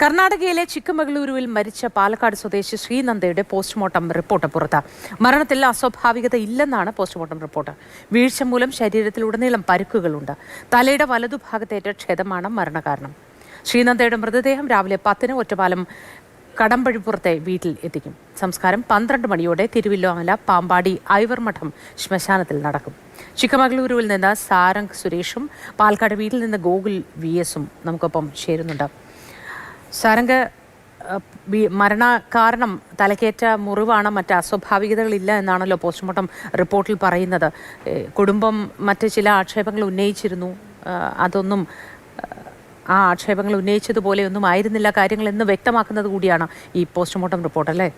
കർണാടകയിലെ ചിക്കമംഗളൂരുവിൽ മരിച്ച പാലക്കാട് സ്വദേശി ശ്രീനന്ദയുടെ പോസ്റ്റ്മോർട്ടം റിപ്പോർട്ട് പുറത്ത്. മരണത്തിൽ അസ്വാഭാവികത ഇല്ലെന്നാണ് പോസ്റ്റ്മോർട്ടം റിപ്പോർട്ട്. വീഴ്ച മൂലം ശരീരത്തിലുടനീളം പരുക്കുകളുണ്ട്. തലയുടെ വലതുഭാഗത്തേറ്റ ക്ഷതമാണ് മരണകാരണം. ശ്രീനന്ദയുടെ മൃതദേഹം രാവിലെ 10-ന് ഒറ്റപ്പാലം കടമ്പഴിപ്പുറത്തെ വീട്ടിൽ എത്തിക്കും. സംസ്കാരം 12 മണിയോടെ തിരുവില്ലോമല പാമ്പാടി ഐവർമഠം ശ്മശാനത്തിൽ നടക്കും. ചിക്കമംഗളൂരുവിൽ നിന്ന് സാരംഗ് സുരേഷും പാലക്കാട് വീട്ടിൽ നിന്ന് ഗോകുൽ VS-ഉം നമുക്കൊപ്പം ചേരുന്നുണ്ട്. സാരംഗ്, മരണകാരണം തലക്കേറ്റ മുറിവാണ്, മറ്റ് അസ്വാഭാവികതകളില്ല എന്നാണല്ലോ പോസ്റ്റ്മോർട്ടം റിപ്പോർട്ടിൽ പറയുന്നത്. കുടുംബം മറ്റ് ചില ആക്ഷേപങ്ങൾ ഉന്നയിച്ചിരുന്നു. അതൊന്നും ആ ആക്ഷേപങ്ങൾ ഉന്നയിച്ചതുപോലെയൊന്നും ആയിരുന്നില്ല കാര്യങ്ങൾ എന്ന് വ്യക്തമാക്കുന്നത് കൂടിയാണ് ഈ പോസ്റ്റ്മോർട്ടം റിപ്പോർട്ട്, അല്ലേ?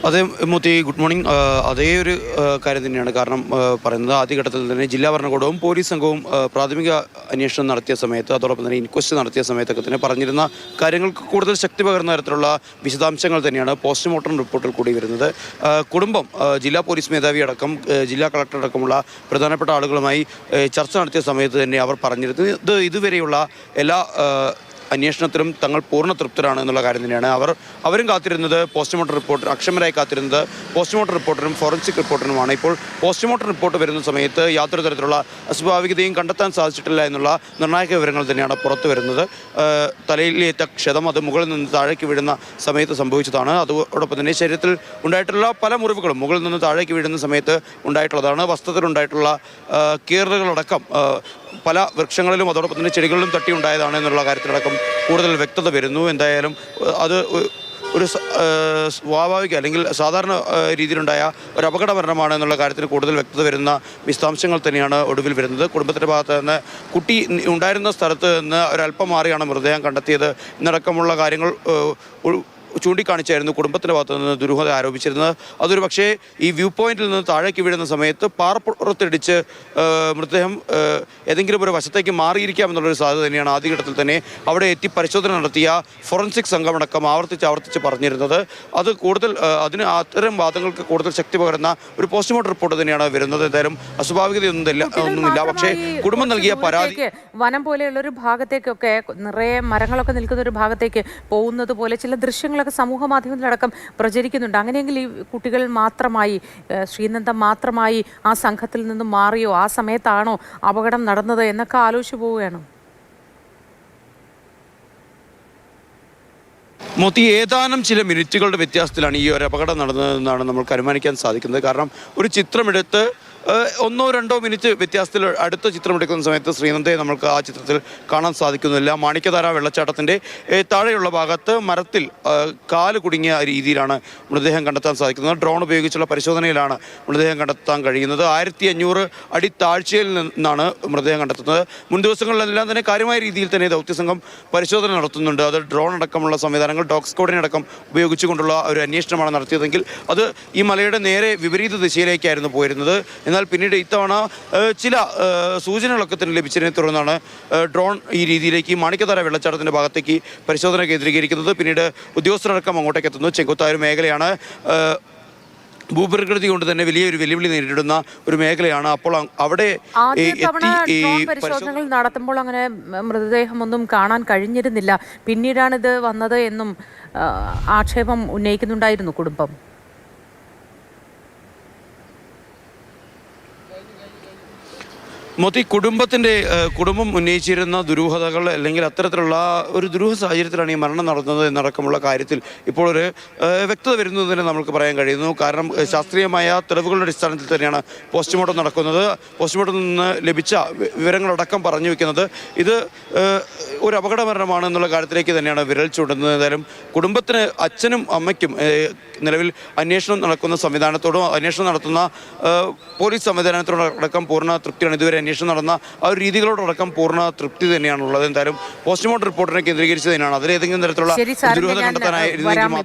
അതെ മൂത്തി, ഗുഡ് മോർണിംഗ്. അതേ ഒരു കാര്യം തന്നെയാണ്. കാരണം പറയുന്നത് ആദ്യഘട്ടത്തിൽ തന്നെ ജില്ലാ ഭരണകൂടവും പോലീസ് സംഘവും പ്രാഥമിക അന്വേഷണം നടത്തിയ സമയത്ത്, അതോടൊപ്പം തന്നെ ഇൻക്വസ്റ്റ് നടത്തിയ സമയത്തൊക്കെ തന്നെ പറഞ്ഞിരുന്ന കാര്യങ്ങൾക്ക് കൂടുതൽ ശക്തി പകർന്ന തരത്തിലുള്ള വിശദാംശങ്ങൾ തന്നെയാണ് പോസ്റ്റ്മോർട്ടം റിപ്പോർട്ടിൽ കൂടി വരുന്നത്. കുടുംബം ജില്ലാ പോലീസ് മേധാവി അടക്കം ജില്ലാ കളക്ടർ അടക്കമുള്ള പ്രധാനപ്പെട്ട ആളുകളുമായി ചർച്ച നടത്തിയ സമയത്ത് തന്നെ അവർ പറഞ്ഞിരുന്നത് ഇതുവരെയുള്ള എല്ലാ അന്വേഷണത്തിലും തങ്ങൾ പൂർണ്ണ തൃപ്തരാണ് എന്നുള്ള കാര്യം തന്നെയാണ്. അവരും കാത്തിരുന്നത് പോസ്റ്റ്മോർട്ടം റിപ്പോർട്ട്, അക്ഷമരായി കാത്തിരുന്നത് പോസ്റ്റ്മോർട്ടം റിപ്പോർട്ടിനും ഫോറൻസിക് റിപ്പോർട്ടിനുമാണ്. ഇപ്പോൾ പോസ്റ്റ്മോർട്ടം റിപ്പോർട്ട് വരുന്ന സമയത്ത് യാതൊരു തരത്തിലുള്ള അസ്വാഭാവികതയും കണ്ടെത്താൻ സാധിച്ചിട്ടില്ല എന്നുള്ള നിർണായക വിവരങ്ങൾ തന്നെയാണ് പുറത്തു വരുന്നത്. തലയിലേറ്റ ക്ഷതം അത് മുകളിൽ നിന്ന് താഴേക്ക് വീഴുന്ന സമയത്ത് സംഭവിച്ചതാണ്. അതോടൊപ്പം തന്നെ ശരീരത്തിൽ ഉണ്ടായിട്ടുള്ള പല മുറിവുകളും മുകളിൽ നിന്ന് താഴേക്ക് വീഴുന്ന സമയത്ത് ഉണ്ടായിട്ടുള്ളതാണ്. വസ്ത്രത്തിലുണ്ടായിട്ടുള്ള കീറലുകളടക്കം പല വൃക്ഷങ്ങളിലും അതോടൊപ്പം തന്നെ ചെടികളിലും തട്ടിയുണ്ടായതാണ് എന്നുള്ള കാര്യത്തിലടക്കം കൂടുതൽ വ്യക്തത വരുന്നു. എന്തായാലും അത് ഒരു സ്വാഭാവിക അല്ലെങ്കിൽ സാധാരണ രീതിയിലുണ്ടായ ഒരു അപകട മരണമാണ് എന്നുള്ള കാര്യത്തിന് കൂടുതൽ വ്യക്തത വരുന്ന വിശദാംശങ്ങൾ തന്നെയാണ് ഒടുവിൽ വരുന്നത്. കുടുംബത്തിൻ്റെ ഭാഗത്ത് നിന്ന് കുട്ടി ഉണ്ടായിരുന്ന സ്ഥലത്ത് നിന്ന് ഒരല്പം മാറിയാണ് മൃതദേഹം കണ്ടെത്തിയത് എന്നടക്കമുള്ള കാര്യങ്ങൾ ചൂണ്ടിക്കാണിച്ചായിരുന്നു കുടുംബത്തിൻ്റെ ഭാഗത്തു നിന്ന് ദുരൂഹത ആരോപിച്ചിരുന്നത്. അതൊരു പക്ഷേ ഈ വ്യൂ പോയിന്റിൽ നിന്ന് താഴേക്ക് വീഴുന്ന സമയത്ത് പാറപ്പുറത്തിടിച്ച് മൃതദേഹം ഏതെങ്കിലും ഒരു വശത്തേക്ക് മാറിയിരിക്കാം എന്നുള്ളൊരു സാധ്യത തന്നെയാണ് ആദ്യഘട്ടത്തിൽ തന്നെ അവിടെ എത്തി പരിശോധന നടത്തിയ ഫോറൻസിക് സംഘമടക്കം ആവർത്തിച്ച് പറഞ്ഞിരുന്നത്. അത് കൂടുതൽ അത്തരം വാദങ്ങൾക്ക് കൂടുതൽ ശക്തി പകരുന്ന ഒരു പോസ്റ്റ്മോർട്ടം റിപ്പോർട്ട് തന്നെയാണ് വരുന്നത്. എന്തായാലും അസ്വാഭാവികതയൊന്നുമില്ല. പക്ഷേ കുടുംബം നൽകിയ പരാതി വനം പോലെയുള്ളൊരു ഭാഗത്തേക്കൊക്കെ നിറയെ മരങ്ങളൊക്കെ നിൽക്കുന്ന ഒരു ഭാഗത്തേക്ക് പോകുന്നത് പോലെ ചില ദൃശ്യങ്ങളൊക്കെ സമൂഹ മാധ്യമത്തിലടക്കം പ്രചരിക്കുന്നുണ്ട്. അങ്ങനെയെങ്കിൽ ഈ കുട്ടികൾ മാത്രമായി, ശ്രീനന്ദ മാത്രമായി ആ സംഘത്തിൽ നിന്നും മാറിയോ, ആ സമയത്താണോ അപകടം നടന്നത് എന്നൊക്കെ ആലോചിച്ചു പോവുകയാണ്. മോത്തി, ഏതാനും ചില മിനിറ്റുകളുടെ വ്യത്യാസത്തിലാണ് ഈ ഒരു അപകടം നടന്നതെന്നാണ് നമ്മൾക്ക് അനുമാനിക്കാൻ സാധിക്കുന്നത്. കാരണം ഒരു ചിത്രമെടുത്ത് 1-2 മിനിറ്റ് വ്യത്യാസത്തിൽ അടുത്ത ചിത്രം എടുക്കുന്ന സമയത്ത് ശ്രീനന്ദയെ നമ്മൾക്ക് ആ ചിത്രത്തിൽ കാണാൻ സാധിക്കുന്നില്ല. മാണിക്യധാര വെള്ളച്ചാട്ടത്തിൻ്റെ താഴെയുള്ള ഭാഗത്ത് മരത്തിൽ കാല് കുടുങ്ങിയ രീതിയിലാണ് മൃതദേഹം കണ്ടെത്താൻ സാധിക്കുന്നത്. ഡ്രോൺ ഉപയോഗിച്ചുള്ള പരിശോധനയിലാണ് മൃതദേഹം കണ്ടെത്താൻ കഴിയുന്നത്. 1500 അടി താഴ്ചയിൽ നിന്നാണ് മൃതദേഹം കണ്ടെത്തുന്നത്. മുൻ ദിവസങ്ങളിലെല്ലാം തന്നെ കാര്യമായ രീതിയിൽ തന്നെ ദൗത്യസംഘം പരിശോധന നടത്തുന്നുണ്ട്. അത് ഡ്രോൺ അടക്കമുള്ള സംവിധാനങ്ങൾ, ഡോഗ് സ്ക്വാഡിനെ അടക്കം ഉപയോഗിച്ചുകൊണ്ടുള്ള ഒരു അന്വേഷണമാണ് നടത്തിയതെങ്കിൽ അത് ഈ മലയുടെ നേരെ വിപരീത ദിശയിലേക്കായിരുന്നു പോയിരുന്നത്. എന്നാൽ പിന്നീട് ഇത്തവണ ചില സൂചനകളൊക്കെ തന്നെ ലഭിച്ചതിനെ തുടർന്നാണ് ഡ്രോൺ ഈ രീതിയിലേക്ക് മാണിക്യധാര വെള്ളച്ചാട്ടത്തിൻ്റെ ഭാഗത്തേക്ക് പരിശോധന കേന്ദ്രീകരിക്കുന്നത്. പിന്നീട് ഉദ്യോഗസ്ഥരടക്കം അങ്ങോട്ടേക്ക് എത്തുന്നു. ചെങ്കുത്തായ ഒരു മേഖലയാണ്, ഭൂപ്രകൃതി കൊണ്ട് തന്നെ വലിയൊരു വെല്ലുവിളി നേരിടുന്ന ഒരു മേഖലയാണ്. അപ്പോൾ അവിടെ പരിശോധനകൾ നടത്തുമ്പോൾ അങ്ങനെ മൃതദേഹമൊന്നും കാണാൻ കഴിഞ്ഞിരുന്നില്ല. പിന്നീടാണ് ഇത് വന്നത് എന്നും ആക്ഷേപം ഉന്നയിക്കുന്നുണ്ടായിരുന്നു കുടുംബം. മോത്തി, കുടുംബം ഉന്നയിച്ചിരുന്ന ദുരൂഹതകൾ അല്ലെങ്കിൽ അത്തരത്തിലുള്ള ഒരു ദുരൂഹ സാഹചര്യത്തിലാണ് ഈ മരണം നടന്നത് എന്നടക്കമുള്ള കാര്യത്തിൽ ഇപ്പോൾ ഒരു വ്യക്തത വരുന്നത് തന്നെ നമുക്ക് പറയാൻ കഴിയുന്നു. കാരണം ശാസ്ത്രീയമായ തെളിവുകളുടെ അടിസ്ഥാനത്തിൽ തന്നെയാണ് പോസ്റ്റ്മോർട്ടം നടക്കുന്നത്. പോസ്റ്റ്മോർട്ടത്തിൽ നിന്ന് ലഭിച്ച വിവരങ്ങളടക്കം പറഞ്ഞു വയ്ക്കുന്നത് ഇത് ഒരു അപകട മരണമാണ് എന്നുള്ള കാര്യത്തിലേക്ക് തന്നെയാണ് വിരൽ ചൂണ്ടുന്നത്. ഏതായാലും കുടുംബത്തിന്, അച്ഛനും അമ്മയ്ക്കും നിലവിൽ അന്വേഷണം നടക്കുന്ന സംവിധാനത്തോടും അന്വേഷണം നടത്തുന്ന പോലീസ് സംവിധാനത്തോടടക്കം പൂർണ്ണ തൃപ്തിയാണ്. ഇതുവരെ അന്വേഷണം നടന്ന ആ ഒരു രീതികളോടടക്കം പൂർണ്ണ തൃപ്തി തന്നെയാണുള്ളത്. എന്തായാലും പോസ്റ്റ്മോർട്ടം റിപ്പോർട്ടിനെ കേന്ദ്രീകരിച്ച് തന്നെയാണ് അതിൽ ഏതെങ്കിലും തരത്തിലുള്ള ദുരൂഹത കണ്ടെത്താനായിരുന്നെങ്കിൽ